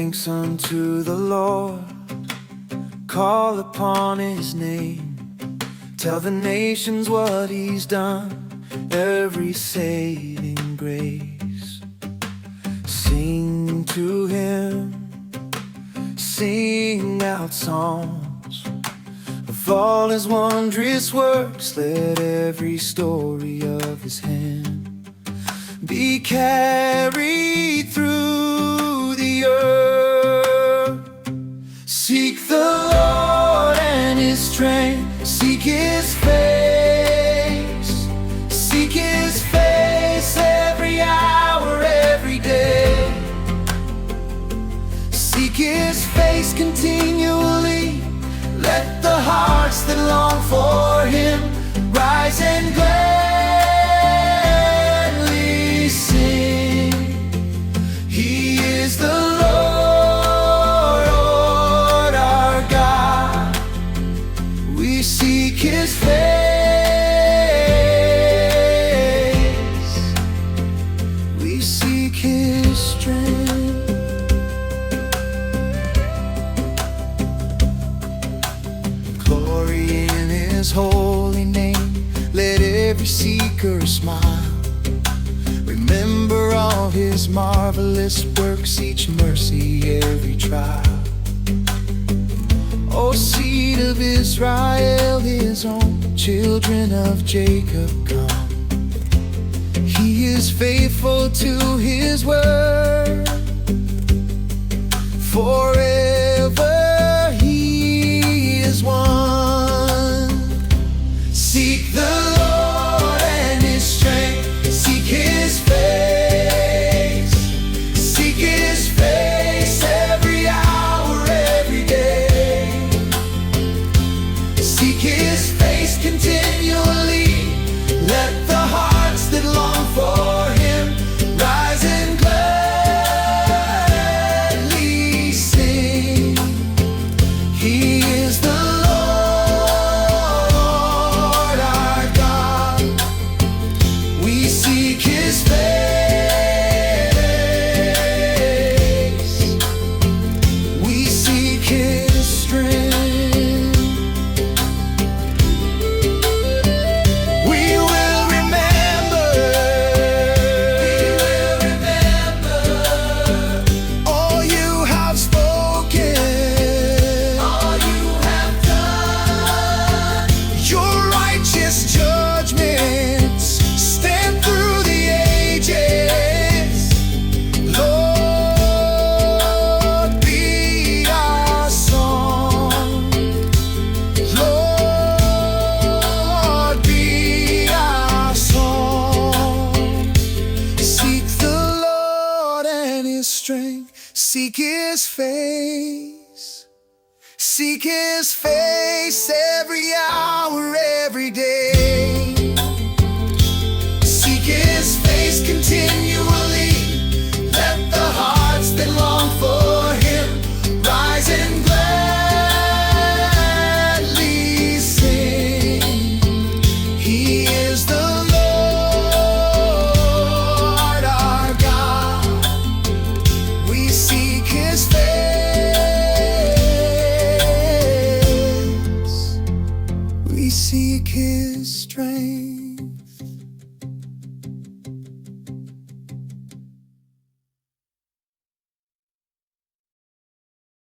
thanks unto the Lord, call upon His name, tell the nations what He's done, every saving grace. Sing to Him, sing out songs of all His wondrous works. Let every story of His hand be carried through the earth. Seek the Lord and His strength, seek His face, seek His face every hour, every day. Seek His face continually, let the hearts that long for Him rise and gladly sing. He is the Lord our God, we seek His face, we seek His strength. Glory in His holy name, let every seeker smile. Remember all His marvelous works, each mercy, every trial. O seed of Israel, His own children of Jacob, come. He is faithful to His word, forever He is one. Seek the Lord and His strength, seek His face, seek His face every hour, every day. Seek His face continually, let the hearts that long for Him rise and gladly sing. He is the Lord our God, we seek His face, we seek His strength. We will remember all You have spoken, all You have done. Your righteous judgments stand through the ages. Lord, be our song. Lord, be our song. Seek the Lord and His strength, seek His face, seek His face every hour, every day. Seek His face continually, let the hearts that long for Him rise and gladly sing. He is the Lord our God, we seek His face, we seek His strength.